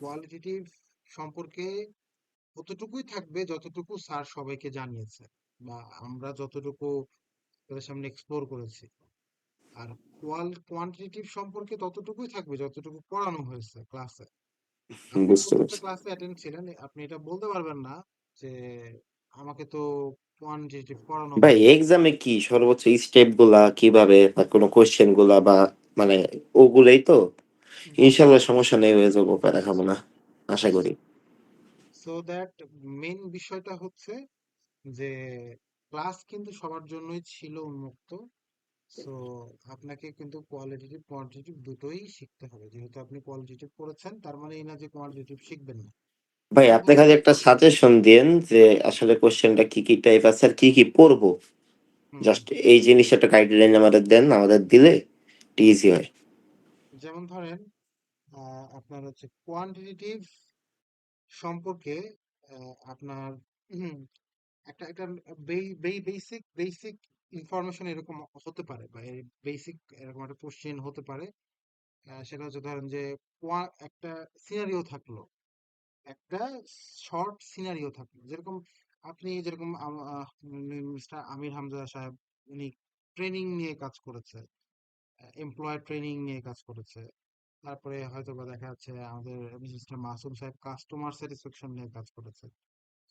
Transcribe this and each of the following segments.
Qualitative সম্পর্কে ততটুকুই থাকবে যতটুকু স্যার সবাইকে জানিয়েছে বা আমরা যতটুকু তাদের সামনে এক্সপ্লোর করেছি। আর কোয়ান্টিটেটিভ সম্পর্কে ততটুকুই থাকবে যতটুকু পড়ানো হয়েছে ক্লাসে। আপনি বুঝতে প্রত্যেকটা পারছি। ক্লাসে অ্যাটেন্ড ছিলেন, আপনি এটা বলতে পারবেন না যে আমাকে তো কোয়ান্টিটেটিভ পড়ানো ভাই হয়নি। এক্সামে কি সর্বোচ্চ স্টেপ গুলা কিভাবে বা কোনো কোয়েশ্চেন গুলা বা মানে ওগুলাই তো জি জি ইনশাল্লাহ জি। সমস্যা নেই, হয়ে যাবো, প্যারা খাবো না, আশা করি। সো দ্যাট মেইন বিষয়টা হচ্ছে যে ক্লাস কিন্তু সবার জন্যই ছিল উন্মুক্ত। সো আপনাকে কিন্তু কোয়ালিটেটিভ কোয়ান্টিটেটিভ দুটোই শিখতে হবে। যেহেতু আপনি কোয়ালিটেটিভ পড়েছেন তার মানে এই না যে কোয়ান্টিটেটিভ শিখবেন না। ভাই আপনি শুধুমাত্র খালি একটা সাজেশন দিয়েন যে আসলে কোশ্চেনটা কি কি টাইপ আছে আর কি কি পড়বো। হুম হুম। জাস্ট এই জিনিস একটা গাইডলাইন আমাদের দেন, আমাদের দিলে ইজি হয়। যেমন ধরেন আপনার হচ্ছে কোয়ান্টিটেটিভ সম্পর্কে আপনার হুম, একটা একটা বেসিক বেসিক ইনফরমেশন এরকম হতে পারে বা বেসিক এরকম একটা কোশ্চেন হতে পারে। সেটা হচ্ছে ধরেন যে একটা সিনারিও থাকলো, একটা শর্ট সিনারিও থাকলো, যেরকম আপনি যেরকম মিস্টার আমির হামজা সাহেব, উনি ট্রেনিং নিয়ে কাজ করেছে, এমপ্লয়ার ট্রেনিং নিয়ে কাজ করেছে। তারপরে হয়তো বা দেখা যাচ্ছে আমাদের মিস্টার মাসুম সাহেব কাস্টমার স্যাটিসফ্যাকশন নিয়ে কাজ করেছে।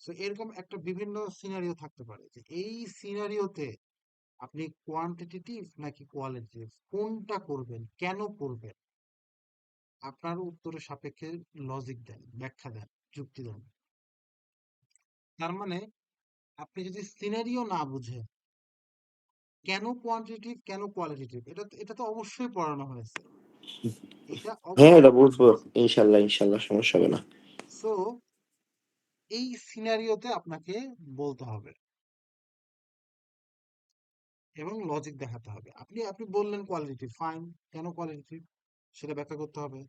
সো এরকম একটা বিভিন্ন সিনারিও থাকতে পারে যে এই সিনারিওতে আপনি কোয়ান্টিটেটিভ নাকি কোয়ালিটেটিভ কোনটা করবেন, কেন করবেন, আপনার উত্তরের সাপেক্ষে লজিক দেন, ব্যাখ্যা দেন, যুক্তি দেন। তার মানে আপনি যদি সিনারিও না বুঝেন, কেন কোয়ান্টিটেটিভ কেন কোয়ালিটেটিভ, এটা তো অবশ্যই পড়ানো হয়েছে, এটা হ্যাঁ, অবশ্যই এটা পড়ানো বুঝবো। হয়েছে। ইনশাল্লাহ ইনশাল্লাহ সমস্যা হবে না। সো এই সিনারিওতে আপনাকে বলতে হবে এবং লজিক দেখাতে হবে। আপনি আপনি বললেন কোয়ালিটেটিভ, ফাইন, কেন কোয়ালিটেটিভ সেটা ব্যাখ্যা করতে হবে,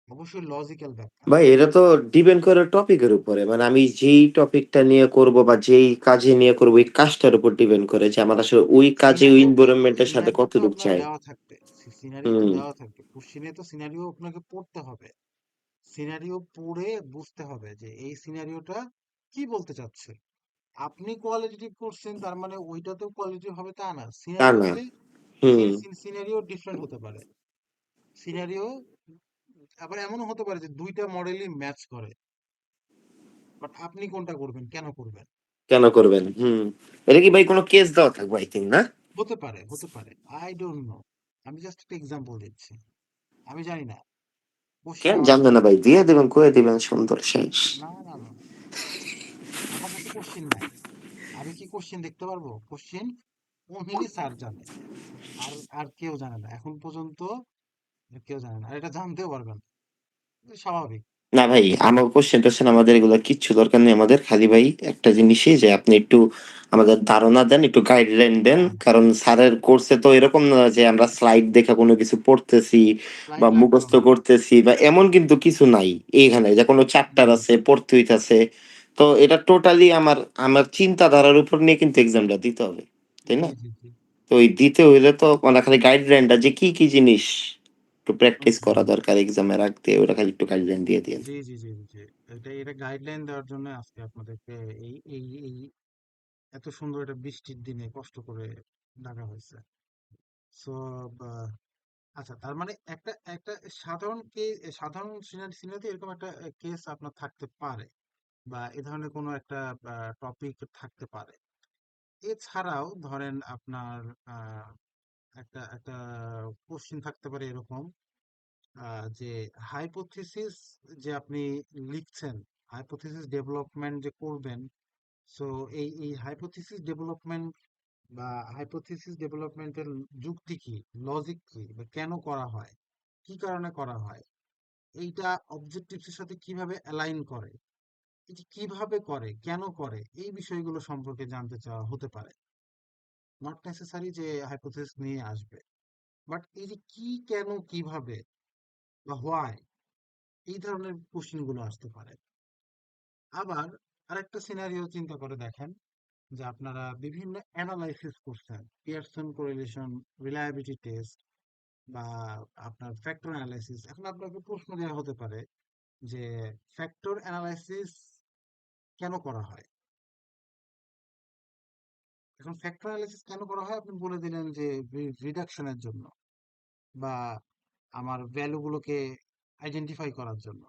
অবশ্যই লজিক্যাল ব্যাখ্যা। ভাই এটা তো ডিপেন্ড করে টপিকের উপরে, মানে আমি যেই টপিকটা নিয়ে করব বা যেই কাজে নিয়ে করব ওই কাজটার উপর ডিপেন্ড করে যে আমার আসলে ওই কাজে ওই এনভায়রনমেন্টের সাথে সিনারিও তো কতটুকু আপনার চাই। দেওয়া থাকবে, সিনারিও তো হুম। দেওয়া থাকবে, কোশ্চেনে তো সিনারিও আপনাকে পড়তে হবে। সিনারিও পড়ে বুঝতে হবে যে এই সিনারিওটা কি বলতে চাচ্ছে। আপনি কোয়ালিটেটিভ করছেন তার মানে ওইটাতেও কোয়ালিটিভ হবে তা না। তা না। সিনারিওতে হুম। সিনারিও ডিফারেন্ট হতে পারে। সিনারিও আবার এমনও হতে পারে যে দুইটা মডেলই ম্যাচ করে, বাট আপনি কোনটা করবেন, কেন করবেন। কেন করবেন? হুম। এটা কি ভাই কোনো কেস দেওয়া থাকবে আই থিংক, না? হতে পারে, হতে পারে, আই ডোন্ট নো। আমি জাস্ট একটা এক্সাম্পল দিচ্ছি, আমি জানি না, কোশ্চেন কেন আমার জানবে কাছে না নাই। ভাই, দিয়ে দিবেন, করে দিবেন, সুন্দর শেষ। না না না না, আমার কাছে কোশ্চেন নাই। আমি কি কোশ্চেন দেখতে পারবো? কোশ্চেন অনলি স্যার জানে, আর আর কেউ জানে না এখন পর্যন্ত, কেউ জানে না, আর এটা জানতেও পারবে না। এটা স্বাভাবিক। না ভাই, আমার কোশ্চেন টোশ্চেন আমাদের এগুলো কিচ্ছু দরকার নেই আমাদের। খালি ভাই একটা জিনিসই যে আপনি একটু আমাদের ধারণা দেন, একটু গাইডলাইন দেন। হ্যাঁ, কারণ স্যারের কোর্সে তো এরকম না যে আমরা স্লাইড দেখে কোনো কিছু পড়তেছি বা ফ্লাইট লাগবে মুখস্থ না। করতেছি বা এমন কিন্তু কিছু নাই এইখানে যে কোনো চ্যাপ্টার হুম, আছে, পড়তে হইতাছে। তো এটা টোটালি আমার আমার চিন্তাধারার উপর নিয়ে কিন্তু এক্সামটা দিতে হবে, তাই জি না? জি জি। তো ওই দিতে হইলে তো মানে খালি গাইডলাইনটা যে কি কি জিনিস একটু হুম, প্র্যাকটিস হুম, করা দরকার এক্সামের আগ দিয়ে, ওটা খালি একটু গাইডলাইন দিয়ে দিন। জি জি জি জি। এটা গাইডলাইন দেওয়ার জন্য আজকে আপনাদেরকে এই এত সুন্দর একটা বৃষ্টির দিনে কষ্ট করে ডাকা হয়েছে। সো আচ্ছা, তার মানে একটা একটা সাধারণ সিনারিতে এরকম একটা কেস আপনার থাকতে পারে বা এ ধরনের কোনো একটা টপিক থাকতে পারে। এছাড়াও ধরেন আপনার আহ, একটা একটা কোশ্চিন থাকতে পারে এরকম যে হাইপোথিসিস যে আপনি লিখছেন, হাইপোথিসিস ডেভেলপমেন্ট যে করবেন। সো এই হাইপোথিসিস ডেভেলপমেন্ট বা হাইপোথিসিস ডেভেলপমেন্টের যুক্তি কি, লজিক কি, বা কেন করা হয়, কি কারণে করা হয়, এইটা অবজেক্টিভস এর সাথে কিভাবে অ্যালাইন করে, এটি কিভাবে করে, কেন করে, এই বিষয়গুলো সম্পর্কে জানতে চাওয়া হতে পারে। নট নেসেসারি যে হাইপোথিসিস নিয়ে আসবে, বাট এই যে কি, কেন, কিভাবে বা হোয়াই, এই ধরনের কোশ্চেন গুলো আসতে পারে। আবার আরেকটা সিনারিও চিন্তা করে দেখেন যে আপনারা বিভিন্ন অ্যানালাইসিস করছেন, পিয়ারসন কোরিলেশন, রিলায়েবিলিটি টেস্ট বা আপনার ফ্যাক্টর অ্যানালাইসিস। এখন আপনাকে প্রশ্ন দেওয়া হতে পারে যে ফ্যাক্টর অ্যানালাইসিস কেন করা হয়। এখন ফ্যাক্টর অ্যানালাইসিস কেন করা হয় আপনি বলে দিলেন যে রিডাকশনের জন্য, বা আমার ভ্যালু গুলোকে আইডেন্টিফাই করার জন্য।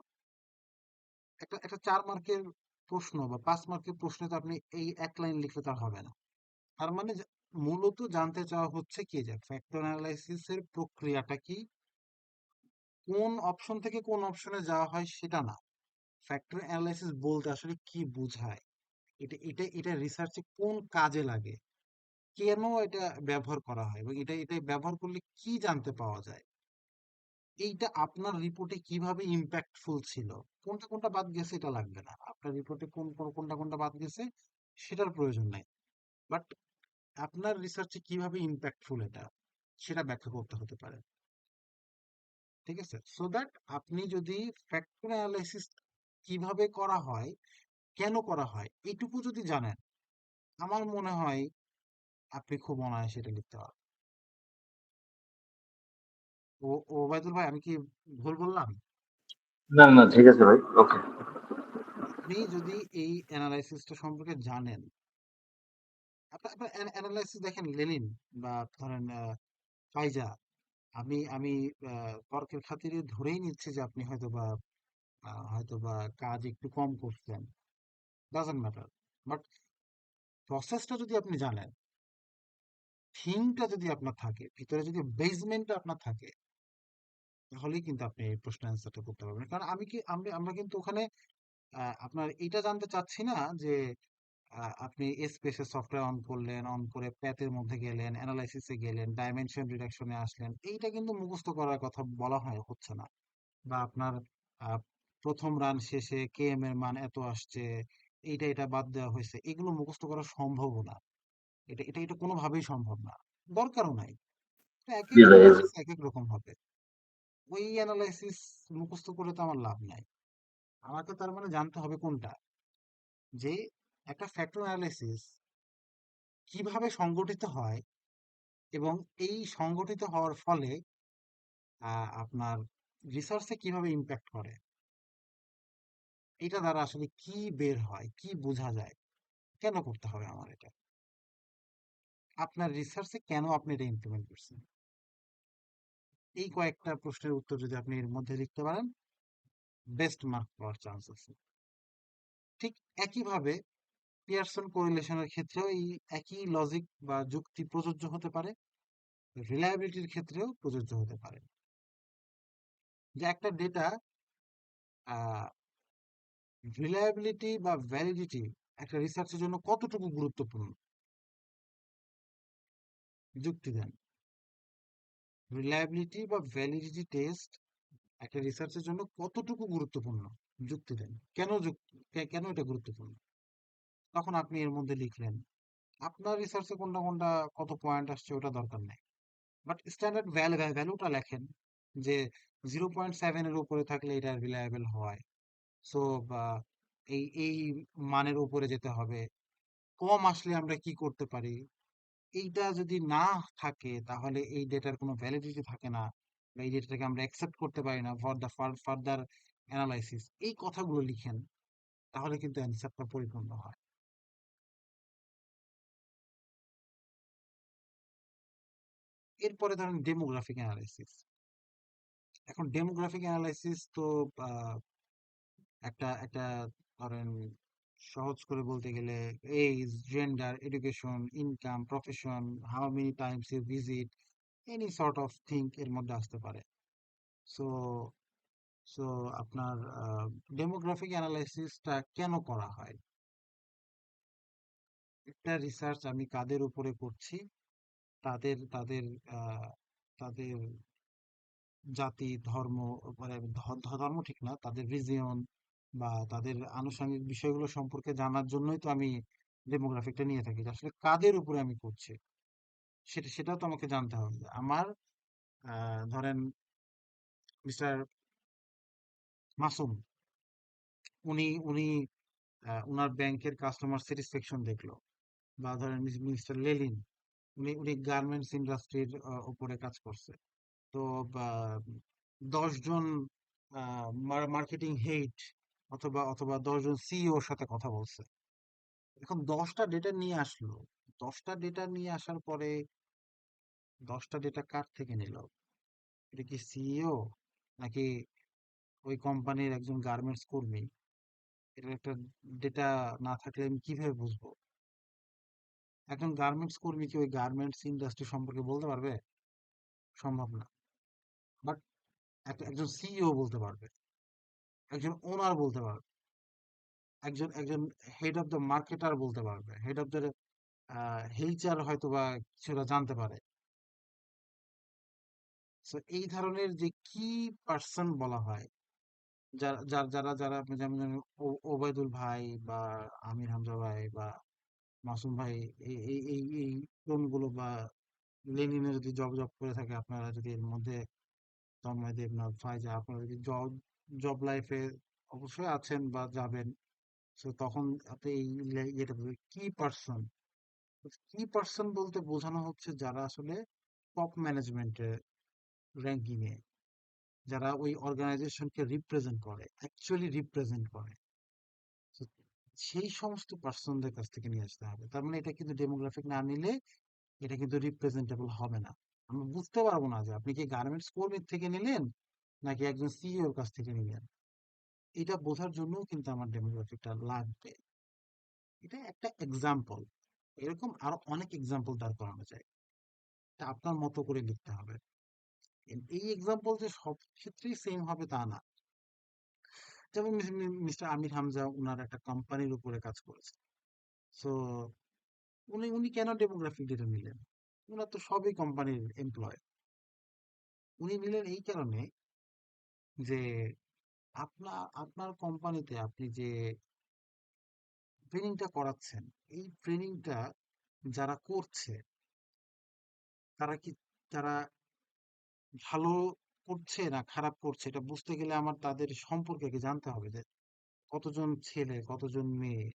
একটা একটা 4 মার্কের প্রশ্ন বা 5 মার্কের প্রশ্নে তো আপনি এই এক লাইন লিখলে তার হবে না। তার মানে মূলত জানতে চাওয়া হচ্ছে কি যে ফ্যাক্টর অ্যানালাইসিস এর প্রক্রিয়াটা কি, কোন অপশন থেকে কোন অপশনে যাওয়া হয় সেটা না। ফ্যাক্টর অ্যানালাইসিস বলতে আসলে কি বোঝায়, এটা রিসার্চে কোন কাজে লাগে, কেন এটা ব্যবহার করা হয়, এবং এটা ব্যবহার করলে কি জানতে পাওয়া যায়, এইটা আপনার রিপোর্টে কিভাবে ইম্প্যাক্টফুল ছিল। কোনটা কোনটা বাদ গেছে এটা লাগবে না, আপনার রিপোর্টে কোনটা কোনটা বাদ গেছে সেটার প্রয়োজন নাই। বাট আপনার রিসার্চে কিভাবে ইম্প্যাক্টফুল এটা, সেটা ব্যাখ্যা করতে হতে পারে। ঠিক আছে, সো দ্যাট আপনি যদি ফ্যাক্টর অ্যানালাইসিস কিভাবে করা হয়, কেন করা হয়, এইটুকু যদি জানেন, আমার মনে হয় আপনি খুব অনায়াসে এটা লিখতে পারবেন। ও ওবায়দুল ভাই, আমি কি ভুল বললাম? না, না, ঠিক আছে ভাই। ওকে। আপনি যদি এই অ্যানালাইসিসটা সম্পর্কে জানেন, আপনার আপনার অ্যানালাইসিস দেখেন, লেনিন বা ধরেন ফাইজা, আমি তর্কের খাতিরে ধরেই নিচ্ছি যে আপনি হয়তো বা কাজ একটু কম করছেন, ডাজন্ট ম্যাটার। বাট প্রসেসটা যদি আপনি জানেন, থিমটা যদি আপনার থাকে, ভিতরে যদি বেসমেন্টটা আপনার থাকে, তাহলেই কিন্তু আপনি এই প্রশ্ন অ্যান্সারটা করতে পারবেন। কারণ আমরা কিন্তু ওখানে আপনার এটা জানতে চাচ্ছি না যে আপনি স্পেসে সফটওয়্যার অন করলেন, অন করে প্যাথের মধ্যে গেলেন, অ্যানালাইসিসে গেলেন, ডাইমেনশন রিডাকশনে আসলেন, এইটা কিন্তু মুখস্থ করার কথা বলা হচ্ছে না। বা আপনার আহ, প্রথম রান শেষে কেএম এর মান এত আসছে, এটা বাদ দেওয়া হয়েছে, এগুলো মুখস্থ করা সম্ভব না। এটা কোনোভাবেই সম্ভব না, দরকারও নাই। এক জি এক ভাই। অ্যানালাইসিস এক এক রকম হবে। ওই অ্যানালাইসিস মুখস্থ করে তো আমার লাভ নাই। আমাকে তার মানে জানতে হবে কোনটা, যে একটা ফ্যাক্টর অ্যানালাইসিস কিভাবে সংগঠিত হয়, এবং এই সংগঠিত হওয়ার ফলে আপনার রিসার্চে কিভাবে ইম্প্যাক্ট করে, এটা দ্বারা আসলে কি বের হয়, কি বোঝা যায়, কেন করতে হবে আমার এটা, আপনার রিসার্চে কেন আপনি এটা ইমপ্লিমেন্ট করছেন। এই কয়েকটা প্রশ্নের উত্তর যদি আপনি এর মধ্যে লিখতে পারেন, বেস্ট মার্ক পাওয়ার চান্স আছে। ঠিক একইভাবে পিয়ারসন কোরিলেশনের ক্ষেত্রেও এই একই লজিক বা যুক্তি প্রযোজ্য হতে পারে, রিলায়েবিলিটির ক্ষেত্রেও প্রযোজ্য হতে পারে। যে একটা ডেটা রিলায়েবিলিটি বা ভ্যালিডিটি একটা রিসার্চের জন্য কতটুকু গুরুত্বপূর্ণ, যুক্তি দেন। রিলায়েবিলিটি বা ভ্যালিডিটি টেস্ট একটা রিসার্চের জন্য কতটুকু গুরুত্বপূর্ণ, যুক্তি দেন। কেন এটা গুরুত্বপূর্ণ, তখন আপনি এর মধ্যে লিখলেন। আপনার রিসার্চে কোনটা কোনটা কত পয়েন্ট আসছে ওটা দরকার নেই, বাট স্ট্যান্ডার্ড ভ্যালুটা লেখেন, যে 0.7 এর উপরে থাকলে এটা রিলায়েবল হয়। সো বা এই মানের উপরে যেতে হবে, কম আসলে আমরা কি করতে পারি, এইটা যদি না থাকে তাহলে এই ডেটার কোনো ভ্যালিডিটি থাকে না, বা এই ডেটাটাকে আমরা অ্যাকসেপ্ট করতে পারি না ফর দ্য ফার্দার অ্যানালাইসিস। এই কথাগুলো লিখেন, তাহলে কিন্তু অ্যান্সারটা পরিপূর্ণ হয়। এরপরে ধরেন ডেমোগ্রাফিক অ্যানালাইসিস। এখন ডেমোগ্রাফিক অ্যানালাইসিস তো আহ, একটা একটা ধরেন, সহজ করে বলতে গেলে age, gender, education, income, profession, how many times you visit, any sort of thing এর মধ্যে আসতে পারে। সো সো আপনার ডেমোগ্রাফিক অ্যানালাইসিসটা কেন করা হয়, একটা রিসার্চ আমি কাদের উপরে করছি, তাদের তাদের আহ, তাদের জাতি, ধর্ম, মানে ধর্ম ঠিক না, তাদের রিজিয়ন বা তাদের আনুষঙ্গিক বিষয়গুলো সম্পর্কে জানার জন্যই তো আমি ডেমোগ্রাফিকটা নিয়ে থাকি, যে আসলে কাদের উপরে আমি করছি, সেটাও তো আমাকে জানতে হবে। আমার ধরেন মিস্টার মাসুম, উনি উনি উনার ব্যাংকের কাস্টমার স্যাটিসফ্যাকশন দেখলো। বা ধরেন মিস্টার লেলিন, উনি গার্মেন্টস ইন্ডাস্ট্রির উপরে কাজ করছে। তো 10 জন মার্কেটিং হেড অথবা অথবা 10 জন সিইওর সাথে কথা বলছে। এখন 10টা ডেটা নিয়ে আসলো। 10টা ডেটা নিয়ে আসার পরে 10টা ডেটা কার থেকে নিল? এটা কি সিইও নাকি ওই কোম্পানির একজন গার্মেন্টস কর্মী? এটার একটা ডেটা না থাকলে আমি কিভাবে বুঝবো? একজন গার্মেন্টস কর্মী কি ওই গার্মেন্টস ইন্ডাস্ট্রি সম্পর্কে বলতে পারবে? সম্ভব না। বাট একজন সিইও বলতে পারবে, একজন ওনার বলতে পারবে, একজন একজন হেড অফ দ্য মার্কেটার বলতে পারবে, হেড অফ দ্য এইচআর হয়তো বা কিছুটা জানতে পারে। সো এই ধরনের যে কি পার্সন বলা হয়, যারা আপনি যেমন যেমন ওবায়দুল ভাই বা আমির হামজা ভাই বা মাসুম ভাই, এই টোনগুলো বা লেনিনে যদি জব জব করে থাকে, আপনারা যদি এর মধ্যে তন্ময় দেবনাথ ভাই, যা আপনারা যদি জব জব লাইফে অবশ্যই আছেন বা যাবেন, তো তখন আপনি এই ইয়েটা কি পার্সন, কি পার্সন বলতে বোঝানো হচ্ছে যারা আসলে টপ ম্যানেজমেন্টে র্যাঙ্কিং এ, যারা ওই অর্গানাইজেশনকে রিপ্রেজেন্ট করে, অ্যাকচুয়ালি রিপ্রেজেন্ট করে। তো সেই সমস্ত পার্সনদের কাছ থেকে নিয়ে আসতে হবে। তার মানে এটা কিন্তু ডেমোগ্রাফিক না নিলে এটা কিন্তু রিপ্রেজেন্টেবল হবে না। আমরা বুঝতে পারবো না যে আপনি কি গার্মেন্টস কর্মীর থেকে নিলেন নাকি একজন সিইওর কাছ থেকে নিলেন। এটা বোঝার জন্যও কিন্তু আমার ডেমোগ্রাফিকটা লাগবে। এটা একটা এক্সাম্পল। এরকম আরো অনেক এক্সাম্পল দাঁড় করানো যায়। এটা আপনার মতো করে লিখতে হবে। এই এক্সাম্পল যে সব ক্ষেত্রেই সেম হবে তা না। যেমন মিস্টার আমির হামজা উনার একটা কোম্পানির উপরে কাজ করেছে। সো উনি উনি কেন ডেমোগ্রাফিক ডেটা নিলেন? উনার তো সবই কোম্পানির এমপ্লয়। উনি নিলেন এই কারণে যে আপনার আপনার কোম্পানিতে আপনি যে ট্রেনিংটা করাচ্ছেন, এই ট্রেনিংটা যারা করছে তারা কি, তারা ভালো করছে না খারাপ করছে, এটা বুঝতে গেলে আমার তাদের সম্পর্কে আগে জানতে হবে যে কতজন ছেলে, কতজন মেয়ে,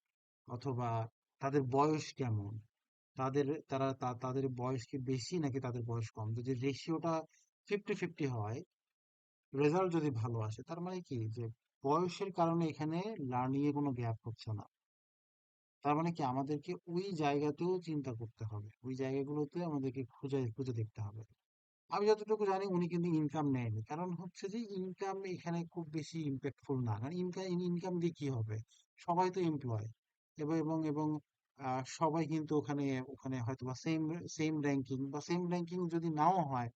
অথবা তাদের বয়স কেমন, তাদের বয়স কি বেশি নাকি তাদের বয়স কম। যদি রেশিওটা 50-50 হয়, রেজাল্ট যদি ভালো আসে, তার মানে কি যে বয়সের কারণে এখানে লার্নিং এ কোনো গ্যাপ হচ্ছে না। তার মানে কি আমাদেরকে ওই জায়গাতেও চিন্তা করতে হবে, ওই জায়গাগুলোতে আমাদেরকে খুঁজে খুঁজে দেখতে হবে। আমি যতটুকু জানি উনি কিন্তু ইনকাম নেয়নি, কারণ হচ্ছে যে ইনকাম এখানে খুব বেশি ইম্প্যাক্টফুল না। কারণ ইনকাম ইনকাম দিয়ে কি হবে? সবাই তো এমপ্লয়, এবং সবাই কিন্তু ওখানে ওখানে হয়তো বা সেম সেম র্যাঙ্কিং বা সেম র্যাঙ্কিং যদি নাও হয়,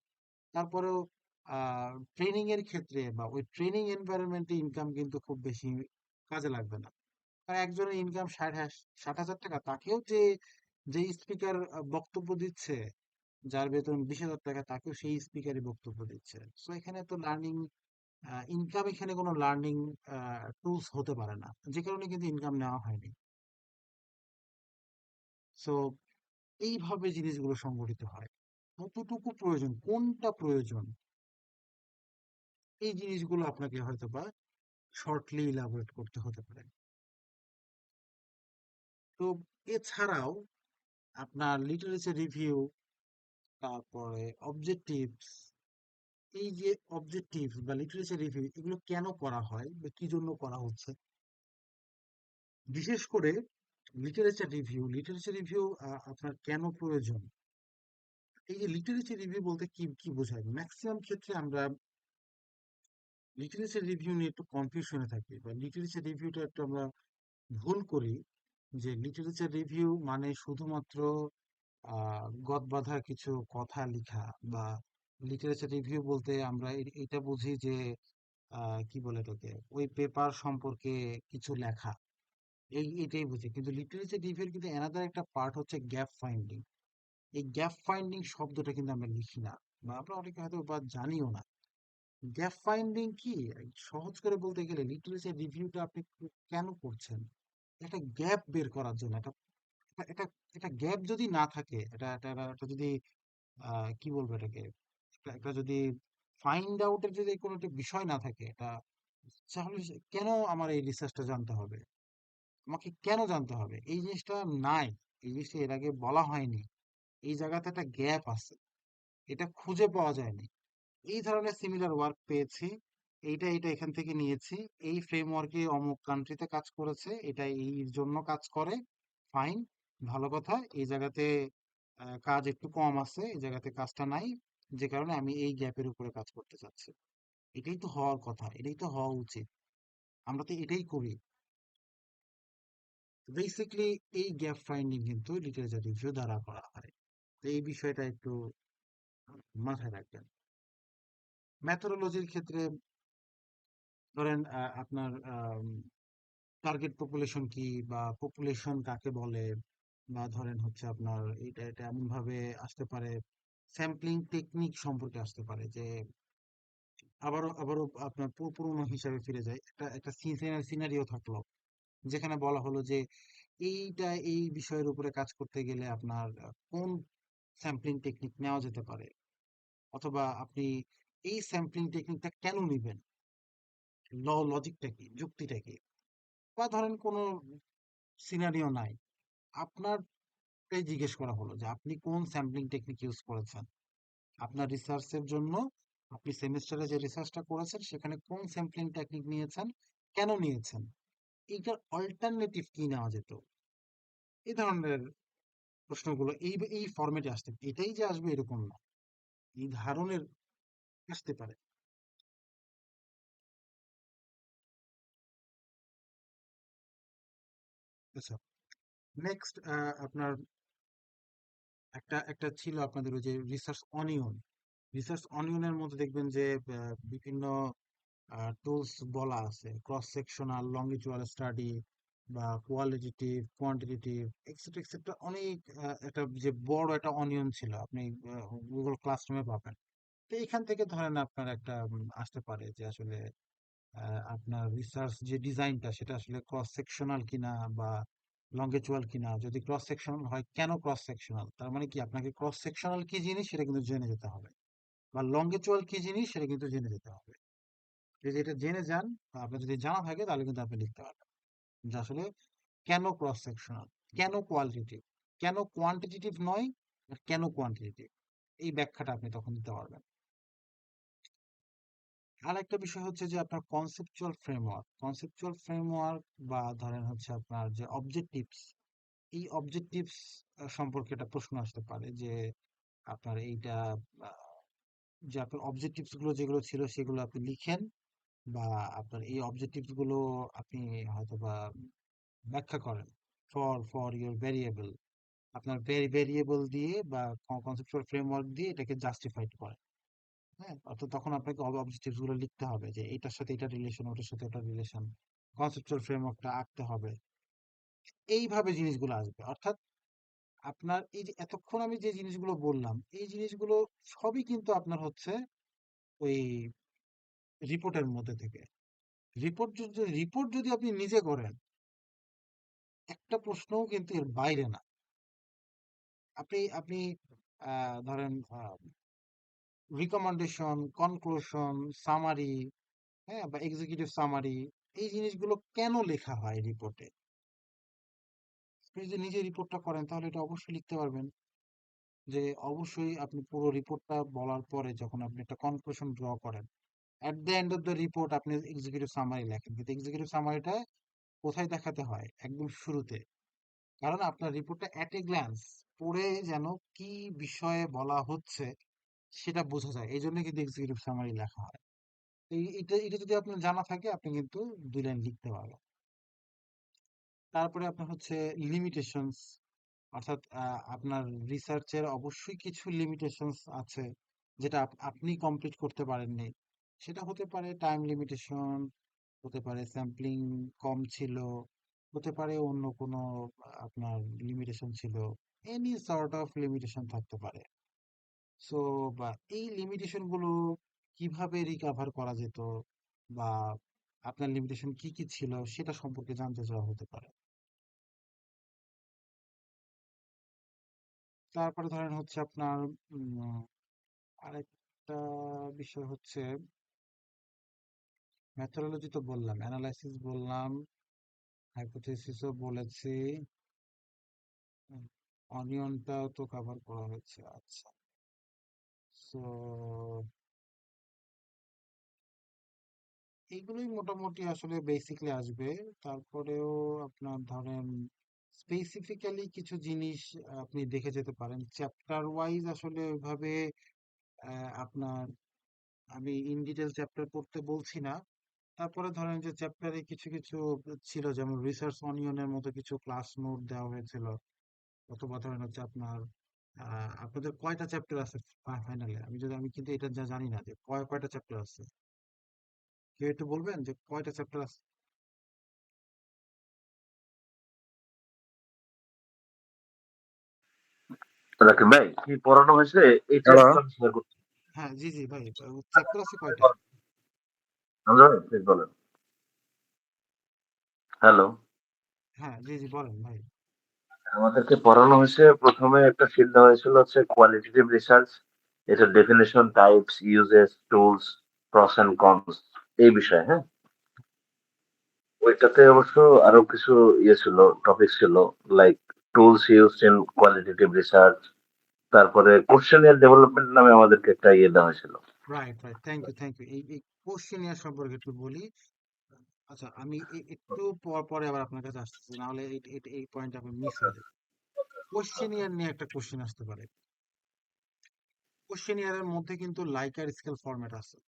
তারপরেও ট্রেনিং এর ক্ষেত্রে বা ওই ট্রেনিং এনভায়রনমেন্টে ইনকাম কিন্তু খুব বেশি কাজে লাগবে না। আর একজনের ইনকাম 60,000 টাকা, তাকেও যে যে স্পিকার বক্তব্য দিচ্ছে, যার বেতন 20,000 টাকা, তাকেও সেই স্পিকারই বক্তব্য দিচ্ছে। সো এখানে তো লার্নিং ইনকাম, এখানে কোনো লার্নিং টুলস হতে পারে না, যে কারণে কিন্তু ইনকাম নেওয়া হয়নি। সো এইভাবে জিনিসগুলো সংগঠিত হয়। কতটুকু প্রয়োজন, কোনটা প্রয়োজন, এই জিনিসগুলো আপনাকে হয়তো বা শর্টলি ইলাবোরেট করতে হতে পারে। তো এছাড়াও আপনার লিটারেচার রিভিউ, তারপরে অবজেক্টিভস, এই যে অবজেক্টিভস বা লিটারেচার রিভিউ, এগুলো কেন করা হয় বা কি জন্য করা হচ্ছে, বিশেষ করে লিটারেচার রিভিউ আপনার কেন প্রয়োজন? এই যে লিটারেচার রিভিউ বলতে কি কি বোঝায়? ম্যাক্সিমাম ক্ষেত্রে আমরা লিটারেচার রিভিউ নিয়ে একটু কনফিউশনে থাকি, বা লিটারেচার রিভিউটা একটু আমরা ভুল করি, যে লিটারেচার রিভিউ মানে শুধুমাত্র গদ বাঁধা কিছু কথা লিখা, বা লিটারেচার রিভিউ বলতে আমরা এটা বুঝি যে কি বলে এটাকে, ওই পেপার সম্পর্কে কিছু লেখা, এটাই বুঝি। কিন্তু লিটারেচার রিভিউর কিন্তু এনাদার একটা পার্ট হচ্ছে গ্যাপ ফাইন্ডিং। এই গ্যাপ ফাইন্ডিং শব্দটা কিন্তু আমরা লিখি না, বা আমরা অনেকে হয়তো বা জানিও না। গ্যাপ ফাইন্ডিং কি? সহজ করে বলতে গেলে লিটারেচার রিভিউটা আপনি কেন করছেন? একটা গ্যাপ বের করার জন্য। এটা এটা এটা গ্যাপ যদি না থাকে, এটা যদি কি বলবো এটাকে, একটা যদি ফাইন্ড আউটের যদি কোনো একটা বিষয় না থাকে, এটা তাহলে কেন আমার এই রিসার্চটা জানতে হবে? আমাকে কেন জানতে হবে? এই জিনিসটা নাই। এই জিনিসটা এর আগে বলা হয়নি। এই জায়গাতে একটা গ্যাপ আছে। এটা খুঁজে পাওয়া যায়নি। এই ধরনের সিমিলার ওয়ার্ক পেয়েছি এইটা এটা এখান থেকে নিয়েছি, এই ফ্রেমওয়ার্কে অমুক কান্ট্রিতে কাজ করেছে, এটা এই জন্য কাজ করে, ফাইন, ভালো কথা। এই জায়গাতে কাজ একটু কম আছে, এই জায়গাতে কাজটা নাই, যে কারণে আমি এই গ্যাপের উপরে কাজ করতে চাচ্ছি। এটাই তো হওয়ার কথা, এটাই তো হওয়া উচিত, আমরা তো এটাই করি। বেসিকলি এই গ্যাপ ফাইন্ডিং কিন্তু লিটারেচার রিভিউ দ্বারা করা হয়। তো এই বিষয়টা একটু মাথায় রাখবেন। মেথোডোলজির ক্ষেত্রে ধরেন আপনার টার্গেট পপুলেশন কি, বা পপুলেশন কাকে বলে, বা ধরেন হচ্ছে আপনার এটা এটা এমন ভাবে আসতে পারে, স্যাম্পলিং টেকনিক সম্পর্কে আসতে পারে, যে আবারও আবারও আপনার পুরোনো হিসাবে ফিরে যায়, একটা একটা সিনারিও থাকলো যেখানে বলা হলো যে এইটা এই বিষয়ের উপরে কাজ করতে গেলে আপনার কোন স্যাম্পলিং টেকনিক নেওয়া যেতে পারে, অথবা আপনি এই স্যাম্পলিং টেকনিকটা কেন নিবেন, লজিকটা কি, যুক্তিটা কি। বা ধরেন কোনো সিনারিও নাই, আপনারটাই জিজ্ঞেস করা হলো যে আপনি কোন স্যাম্পলিং টেকনিক ইউজ করেছেন আপনার রিসার্চের জন্য, আপনি সেমিস্টারে যে রিসার্চটা করেছেন সেখানে কোন স্যাম্পলিং টেকনিক নিয়েছেন, কেন নিয়েছেন, এইটার অল্টারনেটিভ কি নেওয়া যেত। এই ধরনের প্রশ্নগুলো এই এই ফরম্যাটে আসতে, এটাই যে আসবে এরকম না, এই ধরনের আসতে পারে। আচ্ছা, নেক্সট আপনার একটা একটা ছিল আপনাদের ওই যে রিসার্চ অনিয়ন। রিসার্চ অনিয়নের মধ্যে দেখবেন যে বিভিন্ন টুলস বলা আছে, ক্রস সেকশনাল, লঙ্গিচুয়াল স্টাডি, বা কোয়ালিটেটিভ, কোয়ান্টিটেটিভ, এক্সেট্রা এক্সেট্রা, অনেক একটা যে বড় একটা অনিয়ন ছিল, আপনি গুগল ক্লাসরুমে পাবেন। তো এখান থেকে ধরেন আপনার একটা আসতে পারে যে আসলে আপনার রিসার্চ যে ডিজাইনটা সেটা আসলে ক্রস সেকশনাল কিনা, বা লঙ্গিচুয়াল কিনা। যদি ক্রস সেকশনাল হয়, কেন ক্রস সেকশনাল, তার মানে কি আপনাকে ক্রস সেকশনাল কি জিনিস সেটা কিন্তু জেনে যেতে হবে, বা লঙ্গিচুয়াল কি জিনিস সেটা কিন্তু জেনে যেতে হবে। যদি এটা জেনে যান, বা আপনার যদি জানা থাকে, তাহলে কিন্তু আপনি লিখতে পারবেন যে আসলে কেন ক্রস সেকশনাল, কেন কোয়ালিটেটিভ, কেন কোয়ান্টিটেটিভ নয়, আর কেন কোয়ান্টিটেটিভ, এই ব্যাখ্যাটা আপনি তখন দিতে পারবেন। আর একটা বিষয় হচ্ছে যে আপনার কনসেপচুয়াল ফ্রেমওয়ার্ক, বা ধরেন হচ্ছে আপনার যে অবজেক্টিভস, এই অবজেক্টিভস সম্পর্কে একটা প্রশ্ন আসতে পারে যে আপনার এইটা আহ, যে আপনার অবজেক্টিভস গুলো যেগুলো ছিল সেগুলো আপনি লিখেন, বা আপনার এই অবজেক্টিভস গুলো আপনি হয়তো বা ব্যাখ্যা করেন ফর ইউর ভেরিয়েবল, আপনার ভেরিয়েবল দিয়ে বা কনসেপচুয়াল ফ্রেমওয়ার্ক দিয়ে এটাকে জাস্টিফাইড করেন। হ্যাঁ, অর্থাৎ তখন আপনাকে অবজেক্টিভস গুলো লিখতে হবে যে এটার সাথে এটা রিলেশন, ওটার সাথে ওটা রিলেশন, কনসেপচুয়াল ফ্রেমওয়ার্কটা আঁকতে হবে। এইভাবে জিনিসগুলো আসবে, অর্থাৎ আপনার এই যে এতক্ষণ আমি যে জিনিসগুলো বললাম, এই জিনিসগুলো সবই কিন্তু আপনার হচ্ছে ওই রিপোর্টের মধ্যে থেকে। রিপোর্ট যদি আপনি নিজে করেন, একটা প্রশ্নও কিন্তু এর বাইরে না। আপনি আপনি ধরেন রিকমেন্ডেশন, কনক্লুশন, সামারি, হ্যাঁ, বা এক্সিকিউটিভ সামারি, এই জিনিসগুলো কেন লেখা হয় রিপোর্টে। আপনি যদি নিজে রিপোর্টটা করেন তাহলে এটা অবশ্যই লিখতে পারবেন, যে অবশ্যই আপনি পুরো রিপোর্টটা বলার পরে যখন আপনি একটা কনক্লুশন ড্র করেন, at the end of the report আপনি এক্সিকিউটিভ সামারি লেখেন, কিন্তু এক্সিকিউটিভ সামারিটা কোথায় দেখাতে হয়, একদম শুরুতে। কারণ আপনার রিপোর্টটা অ্যাট এ গ্ল্যান্স পড়ে যেন কি বিষয়ে বলা হচ্ছে সেটা বোঝা যায়, এই জন্য কিন্তু এক্সিকিউটিভ সামারি লেখা হয়। এটা এটা যদি আপনার জানা থাকে, আপনি কিন্তু 2 লাইন লিখতে পারবেন। তারপরে আপনার হচ্ছে লিমিটেশনস, অর্থাৎ আপনার রিসার্চের অবশ্যই কিছু লিমিটেশনস আছে, যেটা আপনি কমপ্লিট করতে পারেননি। সেটা হতে পারে টাইম লিমিটেশন, হতে পারে স্যাম্পলিং কম ছিল, হতে পারে অন্য কোনো আপনার লিমিটেশন ছিল, এনি সর্ট অফ লিমিটেশন থাকতে পারে। সো বা এই লিমিটেশন গুলো কিভাবে রিকভার করা যেত, বা আপনার লিমিটেশন কি কি ছিল সেটা সম্পর্কে জানতে চাওয়া হতে পারে। তারপরে ধরেন হচ্ছে আপনার উম, আরেকটা বিষয় হচ্ছে মেথোডোলজি তো বললাম, অ্যানালাইসিস বললাম, হাইপোথেসিসও বলেছি, অনিয়নটাও তো কভার করা হয়েছে। আচ্ছা, সো এইগুলোই মোটামুটি আসলে বেসিকলি আসবে। তারপরেও আপনার ধরেন স্পেসিফিক্যালি কিছু জিনিস আপনি দেখে যেতে পারেন। চ্যাপ্টার ওয়াইজ আসলে ওইভাবে আপনার আমি ইন ডিটেল চ্যাপ্টার পড়তে বলছি না। তারপরে ধরেন যে চ্যাপ্টারে কিছু কিছু ছিল, যেমন রিসার্চ অনিয়নের মতো কিছু ক্লাস নোট দেওয়া হয়েছিল। অথবা ধরেন হচ্ছে আপনার আপনাদের কয়টা চ্যাপ্টার আছে ফাইনালে? আমি কিন্তু এটা জানি না যে কয়টা চ্যাপ্টার আছে। কেউ একটু বলবেন যে কয়টা চ্যাপ্টার আছে? রাকিব ভাই কি পড়ানো হয়েছে এটা হ্যালো। একটু আমি শেয়ার করতে হ্যাঁ, জি জি ভাই, চ্যাপ্টার আছে কয়টা? প্লিজ বলেন। হ্যালো। হ্যাঁ, জি জি বলেন ভাই। আমাদেরকে পড়ানো হয়েছে প্রথমে একটা শিট দেওয়া হয়েছিল হচ্ছে কোয়ালিটেটিভ রিসার্চ, এটার definition, types, uses, tools, pros and cons, এই বিষয়ে। হ্যাঁ, ওইটাতে অবশ্য আরো কিছু ইয়ে ছিল, টপিক ছিল, like tools used in qualitative research, তারপরে কোশ্চেনিয়ার ডেভেলপমেন্ট নামে আমাদেরকে একটা ইয়ে দেওয়া হয়েছিল। Right right, thank you thank you. এই কোশ্চেনিয়ার সম্পর্কে একটু বলি। আচ্ছা, আমি একটু পরে আবার আপনার কাছে আসতেছি, না হলে এই পয়েন্ট আপনার মিস হয়ে যাবে। কোশ্চেনিয়ার নিয়ে একটা কোশ্চেন আসতে পারে। কোশ্চেনিয়ারের মধ্যে কিন্তু লাইকার স্কেল ফরম্যাট আছে।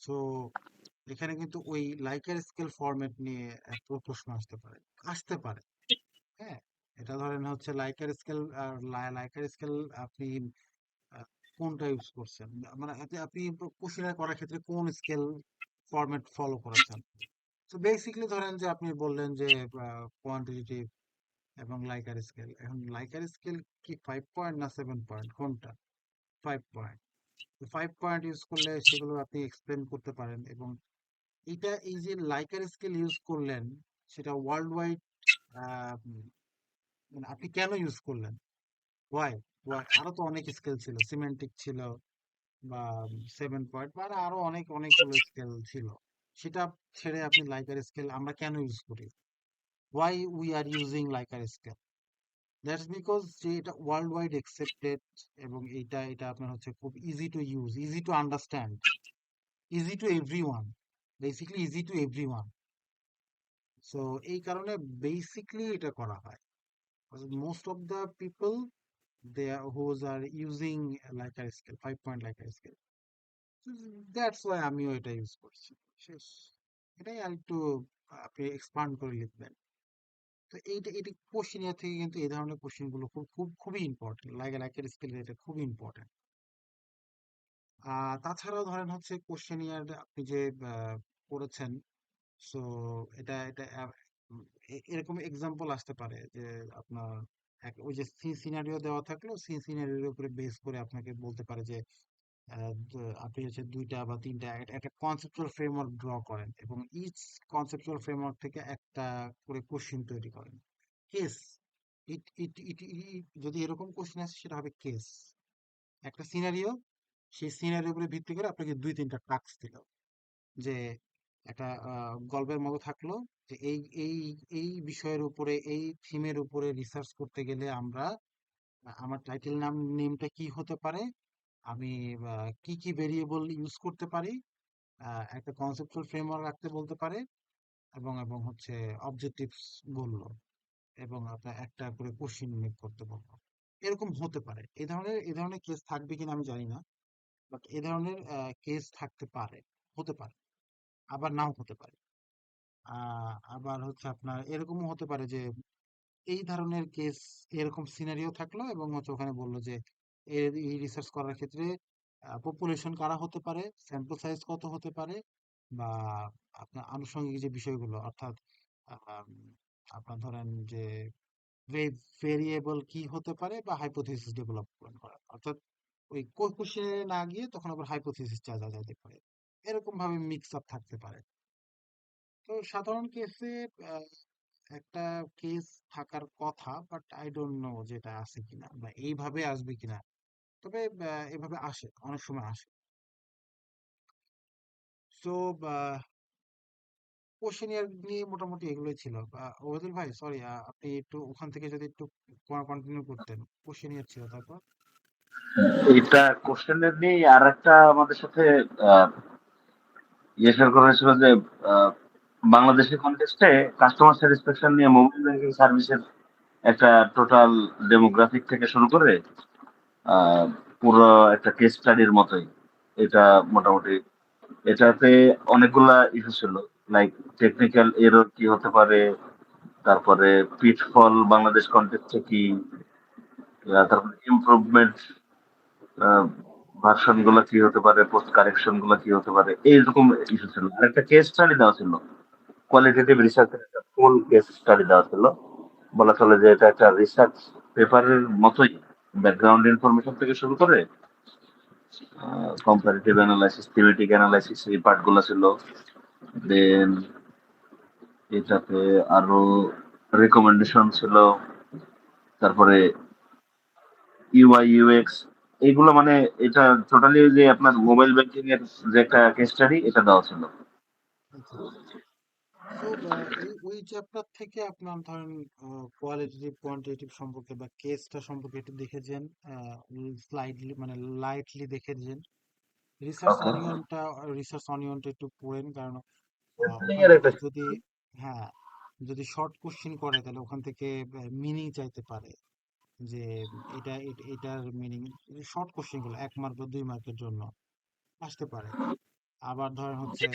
সো এখানে কিন্তু ওই লাইকার স্কেল ফরম্যাট নিয়ে প্রশ্ন আসতে পারে। হ্যাঁ, এটা ধরেন হচ্ছে লাইকার স্কেল। লাইকার স্কেল আপনি আহ, কোনটা ইউজ করছেন, মানে আপনি কোশ্চেনার করার ক্ষেত্রে কোন স্কেল ফরম্যাট ফলো করেছেন। তো বেসিকলি ধরেন যে আপনি বললেন যে কোয়ান্টিটেটিভ এবং লাইকার স্কেল। এখন লাইকার স্কেল কি 5 পয়েন্ট না 7 পয়েন্ট, কোনটা? 5 পয়েন্ট। 5 পয়েন্ট ইউজ করলে সেগুলো আপনি এক্সপ্লেন করতে পারেন। এবং এই যে লাইকার স্কেল ইউজ করলেন, সেটা ওয়ার্ল্ড ওয়াইড, মানে আপনি কেন ইউজ করলেন, ওয়াই ওয়াই? আরো তো অনেক স্কেল ছিল, সিমেন্টিক ছিল, বা 7 পয়েন্ট, বা আরো অনেকগুলো স্কেল ছিল। সেটা ছেড়ে আপনি লাইকার স্কেল আমরা কেন ইউজ করি? Why we are using liker scale? That's because যে এটা ওয়ার্ল্ড ওয়াইড অ্যাকসেপ্টেড। এবং এটা আপনার হচ্ছে খুব easy to use, easy to understand, easy to everyone, basically easy to everyone. So এই কারণে বেসিকলি এটা করা হয়। Most of the people, they are who's are using liker scale, 5 point liker scale. That's why আমিও এটা use করছি। শেষ। এটাই আর একটু আপনি এক্সপান্ড করে লিখবেন। তো এইটা কোশ্চেনিয়ার থেকে কিন্তু এই ধরনের কোশ্চেন গুলো খুবই ইম্পর্টেন্ট। লাইকার স্কেল এটা খুবই ইম্পর্টেন্ট। তাছাড়াও ধরেন হচ্ছে কোশ্চেনিয়ার আপনি যে করেছেন, সো এটা এরকম এক্সাম্পল আসতে পারে যে আপনার ওই যে সিনারিও দেওয়া থাকলো, সিনারিওর উপরে বেস করে আপনাকে বলতে পারে যে আপনি হচ্ছে দুইটা বা তিনটা একটা কনসেপচুয়াল ফ্রেমওয়ার্ক ড্র করেন, এবং ইচ কনসেপচুয়াল ফ্রেমওয়ার্ক থেকে একটা করে কোশ্চেন তৈরি করেন। কেস, ইট ইট ইট যদি এরকম কোশ্চেন আসে সেটা হবে কেস। একটা সিনারিও, সেই সিনারিওর উপরে ভিত্তি করে আপনাকে দুই তিনটা টাস্ক দিল, যে একটা গল্পের মতো থাকলো, যে এই এই এই বিষয়ের উপরে, এই থিমের উপরে রিসার্চ করতে গেলে আমরা আমার টাইটেল নেমটা কি হতে পারে, আমি কি কি ভেরিয়েবল ইউজ করতে পারি, একটা কনসেপচুয়াল ফ্রেমওয়ার্ক রাখতে বলতে পারে, এবং হচ্ছে অবজেক্টিভস বললো, এবং আপনার একটা করে কোশ্চিন মেক করতে বললো। এরকম হতে পারে। এই ধরনের কেস থাকবে কিনা আমি জানি না, বাট এই ধরনের কেস থাকতে পারে, হতে পারে, আবার নাও হতে পারে। আবার হচ্ছে আপনার এরকমও হতে পারে যে এই ধরনের কেস, এরকম সিনারিও থাকলো, এবং হচ্ছে ওখানে বললো যে এই রিসার্চ করার ক্ষেত্রে পপুলেশন কারা হতে পারে, স্যাম্পল সাইজ কত হতে পারে, বা আপনার আনুষঙ্গিক যে বিষয়গুলো, অর্থাৎ আম, আপনার ধরেন যে ভেরিয়েবল কি হতে পারে, বা হাইপোথিসিস ডেভেলপমেন্ট করা, অর্থাৎ ওই কোশ্চেনে না গিয়ে তখন আবার হাইপোথিসিস চাঁদা যাইতে পারে। এরকম ভাবে মিক্স আপ থাকতে পারে। তো সাধারণ কেসে একটা কেস থাকার কথা, বাট আই ডোন্ট নো যেটা আছে কিনা বা এইভাবে আসবে কিনা। তবে এভাবে আসে, অনেক সময় আসে। সো কোশ্চেনিয়ার নিয়ে মোটামুটি এগুলোই ছিল। ওহেদুল ভাই, সরি, আপনি একটু ওখান থেকে যদি একটু কন্টিনিউ করতেন। কোশ্চেনিয়ার ছিল, তারপর? এটা কোশ্চেনের নিয়ে আর একটা আমাদের সাথে শেয়ার করা হয়েছিল যে আহ, বাংলাদেশের কনটেক্সটে কাস্টমার স্যাটিসফ্যাকশন নিয়ে মোবাইল ব্যাংকিং সার্ভিসের একটা টোটাল ডেমোগ্রাফিক থেকে শুরু করে আহ, পুরো একটা কেস স্টাডির মতোই এটা মোটামুটি। এটাতে অনেকগুলা ইস্যু ছিল, লাইক টেকনিক্যাল এরর কি হতে পারে, তারপরে পিটফল বাংলাদেশ কন্টেক্সটে কি, তারপরে ইমপ্রুভমেন্ট ভার্সন গুলা কি হতে পারে, পোস্ট কারেকশন গুলা কি হতে পারে, এইরকম ইস্যু ছিল। আর একটা কেস স্টাডি দেওয়া ছিল, কোয়ালিটেটিভ রিসার্চের একটা ফুল কেস স্টাডি দেওয়া ছিল। বলা চলে যে এটা একটা রিসার্চ পেপারের মতোই, ব্যাকগ্রাউন্ড ইনফরমেশন থেকে শুরু করে কম্পারেটিভ অ্যানালাইসিস, থিওরিটিক অ্যানালাইসিস, এই পার্ট গুলো ছিল। দেন এটাতে আরো রেকমেন্ডেশন ছিল, তারপরে ইউআই ইউএক্স, এইগুলো মানে এটা টোটালি যে আপনার মোবাইল ব্যাংকিং এর যে একটা কেস স্টাডি এটা দেওয়া ছিল। আচ্ছা আচ্ছা। সো এই ওই চ্যাপ্টার থেকে আপনার ধরেন কোয়ালিটেটিভ কোয়ান্টিটেটিভ সম্পর্কে বা কেসটা সম্পর্কে একটু দেখেছেন, স্লাইডলি মানে লাইটলি দেখেছেন। রিসার্চ ওকে, অনিয়নটা রিসার্চ অনিয়নটা একটু পড়েন, কারণ ওখান এর থেকে একটা যদি, হ্যাঁ, যদি শর্ট কোশ্চিন করে তাহলে ওখান থেকে মিনিং চাইতে পারে, যে এটার মিনিং। শর্ট কোশ্চিন গুলো 1 মার্ক বা 2 মার্কের জন্য আসতে পারে। আবার ধরেন হচ্ছে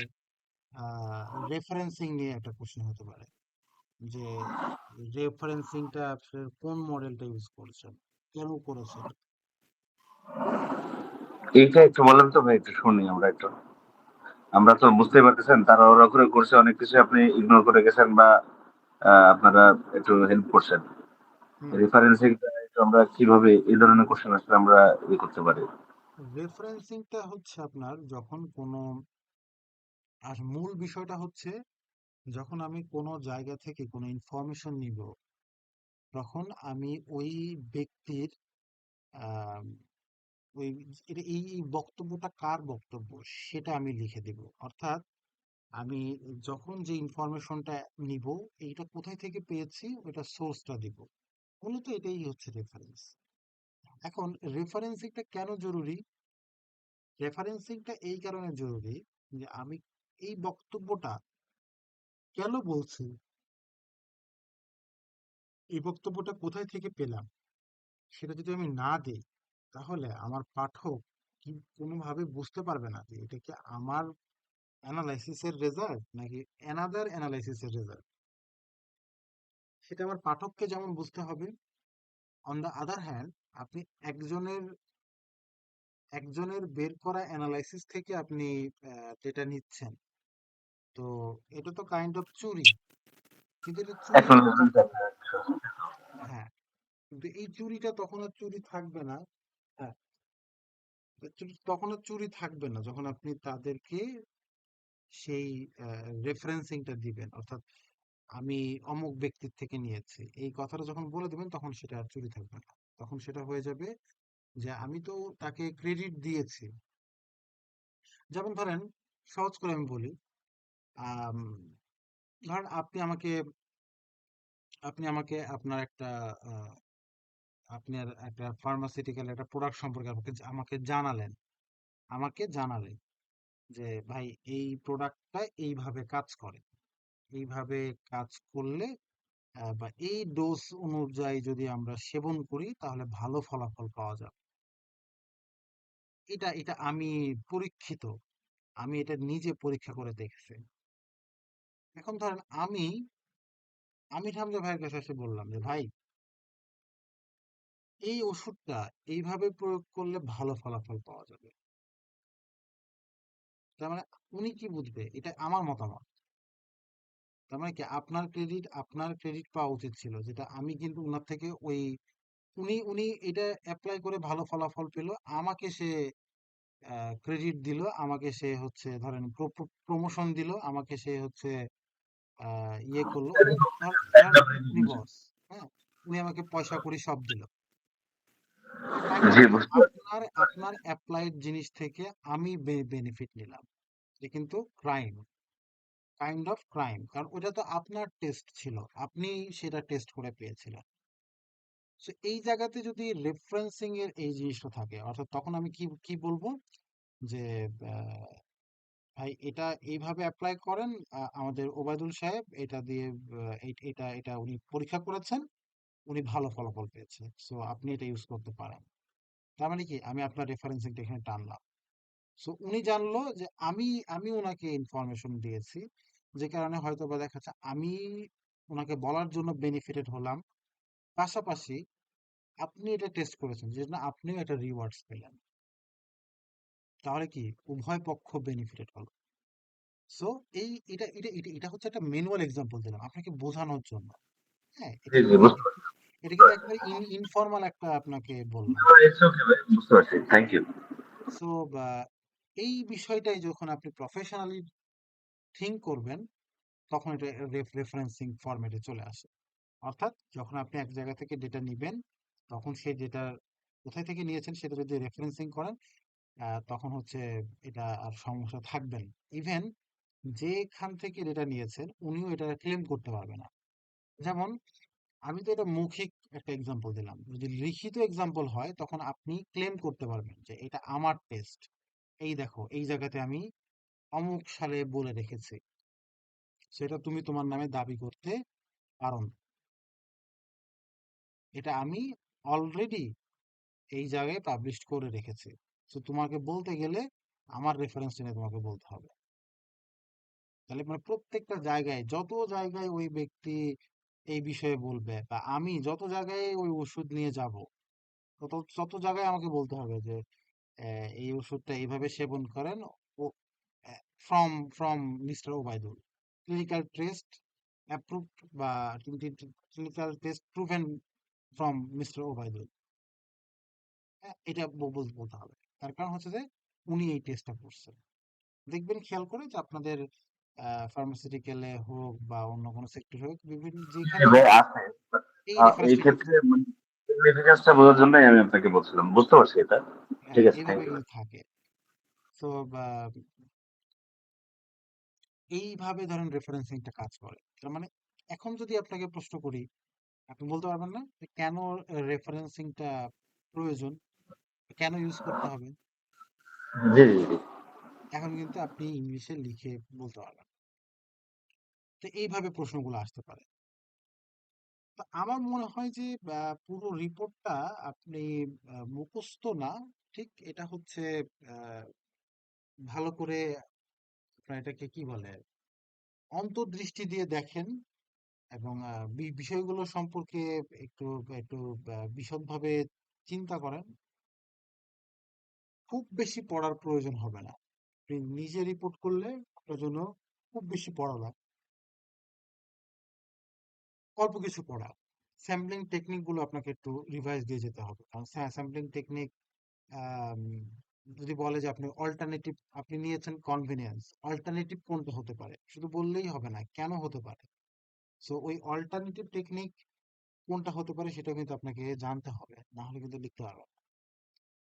রেফারেন্সিং নিয়ে একটা কোশ্চিন হতে পারে, যে রেফারেন্সিংটা কোন মডেলটা ইউজ করেছেন, কেন করেছেন। এইটা একটু বলেন তো ভাই, একটু শুনি আমরা একটু। আমরা তো বুঝতেই পারতেছেন তাড়াহুড়া করে করছে, অনেক কিছু আপনি ইগনোর করে গেছেন বা আপনারা একটু হেল্প করছেন। হুম। রেফারেন্সিং আমরা কিভাবে এই ধরনের কোশ্চেন আসলে আমরা করতে পারি? রেফারেন্সিংটা হচ্ছে আপনার যখন কোনো, আর মূল বিষয়টা হচ্ছে যখন আমি কোনো জায়গা থেকে কোনো ইনফরমেশন নিব, তখন আমি ওই ব্যক্তির আহ, ওই এই বক্তব্যটা কার বক্তব্য সেটা আমি লিখে দেব। অর্থাৎ আমি যখন যে ইনফরমেশনটা নিব, এইটা কোথায় থেকে পেয়েছি ওটা সোর্সটা দিব। মূলত এটাই হচ্ছে রেফারেন্স। এখন রেফারেন্সিংটা কেন জরুরি? রেফারেন্সিংটা এই কারণে জরুরি যে আমি এই বক্তব্যটা কেন বলছি, এই বক্তব্যটা কোথায় থেকে পেলাম, সেটা যদি আমি না দিই, তাহলে আমার পাঠক কি কোনোভাবে বুঝতে পারবে না যে এটা কি আমার অ্যানালাইসিসের রেজাল্ট নাকি অ্যানাদার অ্যানালাইসিসের রেজাল্ট। সেটা আমার পাঠককে যেমন বুঝতে হবে, অন দ্য আদার হ্যান্ড আপনি একজনের একজনের বের করা অ্যানালাইসিস থেকে আপনি ডেটা নিচ্ছেন, তো এটা তো কাইন্ড অফ চুরি। কিন্তু এটা চুরি এখন তখন, হ্যাঁ, কিন্তু এই চুরিটা তখন আর চুরি থাকবে না। হ্যাঁ, তখন আর চুরি থাকবে না যখন আপনি তাদেরকে সেই রেফারেন্সিংটা দিবেন। অর্থাৎ আমি অমুক ব্যক্তির থেকে নিয়েছি এই কথাটা যখন বলে দিবেন, তখন সেটা আর চুরি থাকবে না। তখন সেটা হয়ে যাবে যে আমি তো তাকে ক্রেডিট দিয়েছি। যেমন ধরেন, সহজ করে আমি বলি, আম, ধরেন আপনি আমাকে আপনার একটা আহ, আপনার একটা ফার্মাসিউটিক্যাল একটা প্রোডাক্ট সম্পর্কে আমাকে জানালেন যে ভাই এই প্রোডাক্টটা এইভাবে কাজ করে, এইভাবে কাজ করলে বা এই ডোজ অনুযায়ী যদি আমরা সেবন করি তাহলে ভালো ফলাফল পাওয়া যাবে। এটা আমি পরীক্ষিত, আমি এটা নিজে পরীক্ষা করে দেখেছি। এখন ধরেন আমি ঠামজা ভাইয়ের কাছে এসে বললাম যে ভাই এই ওষুধটা এইভাবে প্রয়োগ করলে ভালো ফলাফল পাওয়া যাবে। তার মানে উনি কি বুঝবে এটা আমার মতামত? তার মানে কি আপনার ক্রেডিট পাওয়া উচিত ছিল, যেটা আমি কিন্তু উনার থেকে ওই, উনি এটা অ্যাপ্লাই করে ভালো ফলাফল পেলো, আমাকে সে ক্রেডিট দিল, আমাকে সে হচ্ছে ধরেন প্রমোশন দিল, আমাকে সে হচ্ছে ইয়ে করলো, উনি উনি বস, হ্যাঁ, উনি আমাকে পয়সা কড়ি সব দিল। তাই জি, বলে কি বুঝতে পারছি। আপনার অ্যাপ্লাইড জিনিস থেকে আমি বেনিফিট নিলাম? এটা কিন্তু ক্রাইম, কাইন্ড অফ ক্রাইম, কারণ ওটা তো আপনার টেস্ট ছিল, আপনি সেটা টেস্ট করে পেয়েছিলেন। So, এই জায়গাতে যদি রেফারেন্সিং এর এই জিনিসটা থাকে, অর্থাৎ তখন আমি কি কি বলবো, যে ভাই এটা এইভাবে অ্যাপ্লাই করেন, আমাদের ওবায়দুল সাহেব এটা দিয়ে এটা উনি পরীক্ষা করেছেন, উনি ভালো ফলাফল পেয়েছে, সো আপনি এটা ইউজ করতে পারেন। তার মানে কি আমি আপনার রেফারেন্সিংটা এখানে টানলাম, সো উনি জানলো যে আমি আমি ওনাকে ইনফরমেশন দিয়েছি, যে কারণে হয়তো বা দেখা যাচ্ছে আমি ওনাকে বলার জন্য বেনিফিটেড হলাম, পাশাপাশি আপনি এটা টেস্ট করেছেন যে না আপনিও এটা রিওয়ার্ডস পেলেন, তাহলে কি উভয় পক্ষ বেনিফিটেড হলো। সো এটা হচ্ছে একটা ম্যানুয়াল এক্সাম্পল দিলাম আপনাকে বোঝানোর জন্য। হ্যাঁ, এটা জি জি, কিন্তু বুঝতে এটা কিন্তু একেবারে ইনফর্মাল একটা আপনাকে বললাম। পারছি, বুঝতে পারছি, থ্যাংক ইউ। সো এই বিষয়টাই যখন আপনি প্রফেশনালি থিঙ্ক করবেন, তখন এটা রেফারেন্সিং ফরম্যাটে চলে আসে। অর্থাৎ যখন আপনি এক জায়গা থেকে ডেটা নিবেন, তখন সেই ডেটা কোথায় থেকে নিয়েছেন সেটা যদি রেফারেন্সিং করেন, তখন হচ্ছে এটা আর সমস্যা থাকবে না। ইভেন যেখান থেকে ডেটা নিয়েছেন উনিও এটা ক্লেম করতে পারবে না। যেমন আমি তো এটা মৌখিক একটা এক্সাম্পল দিলাম, যদি লিখিত এক্সাম্পল হয় তখন আপনি ক্লেম করতে পারবেন যে এটা আমার টেস্ট, এই দেখো এই জায়গাতে আমি অমুক সালে বলে রেখেছি, সেটা তুমি তোমার নামে দাবি করতে পারো না। এটা আমি অলরেডি এই জায়গায় পাবলিশ করে রেখেছি, তো তোমাকে বলতে গেলে আমার রেফারেন্স টেনে তোমাকে বলতে হবে। তাহলে মানে প্রত্যেকটা জায়গায় যত জায়গায় ওই ব্যক্তি এই বিষয়ে বলবে বা আমি যত জায়গায় ওই ওষুধ নিয়ে যাব, তত তত জায়গায় আমাকে বলতে হবে যে এই ওষুধটা এইভাবে সেবন করেন, ও from from mister Obaidul, clinical test approved বা clinical test proven from mister Obaidul. হ্যাঁ, এটা বলতে হবে। তার কারণ হচ্ছে যে উনি এই টেস্টটা করছেন। দেখবেন খেয়াল করে যে আপনাদের ফার্মাসিউটিক্যালে হোক বা অন্য কোনো সেক্টর হোক, বিভিন্ন জি যেখানেই ভাই, হোক আছে। এই এই রেফারেন্সটা কিন্তু ক্ষেত্রে সিগনিফিকেন্সটা বোঝার জন্যই আমি আপনাকে বলছিলাম, বুঝতে পারছি এটা। ঠিক হ্যাঁ আছে, থ্যাংক এইভাবে ইউ। কিন্তু থাকে। তো এইভাবে ধরেন রেফারেন্সিংটা কাজ করে। তার মানে এখন যদি আপনাকে প্রশ্ন করি, আপনি বলতে পারবেন না যে কেন রেফারেন্সিংটা প্রয়োজন, কেন ইউজ করতে হবে? জি জি জি। এখন কিন্তু আপনি ইংলিশে লিখে বলতে পারবেন। তো এইভাবে প্রশ্নগুলো আসতে পারে। তো আমার মনে হয় যে পুরো রিপোর্টটা আপনি মুখস্থ না, ঠিক এটা হচ্ছে আহ, ভালো করে আপনার এটাকে কি বলে অন্তর্দৃষ্টি দিয়ে দেখেন, এবং বিষয়গুলো সম্পর্কে একটু একটু বিশদভাবে চিন্তা করেন। খুব বেশি পড়ার প্রয়োজন হবে না, আপনি নিজে রিপোর্ট করলে আপনার জন্য খুব বেশি পড়া লাগবে, অল্প কিছু পড়া। স্যাম্পলিং টেকনিক গুলো আপনাকে একটু রিভাইজ দিয়ে যেতে হবে, কারণ স্যাম্পলিং টেকনিক আম, যদি বলে যে আপনি অল্টারনেটিভ আপনি নিয়েছেন কনভেনিয়েন্স, অল্টারনেটিভ কোনটা হতে পারে শুধু বললেই হবে না, কেন হতে পারে। সো ওই অল্টারনেটিভ টেকনিক কোনটা হতে পারে সেটা কিন্তু আপনাকে জানতে হবে, না হলে কিন্তু লিখতে পারবেন না।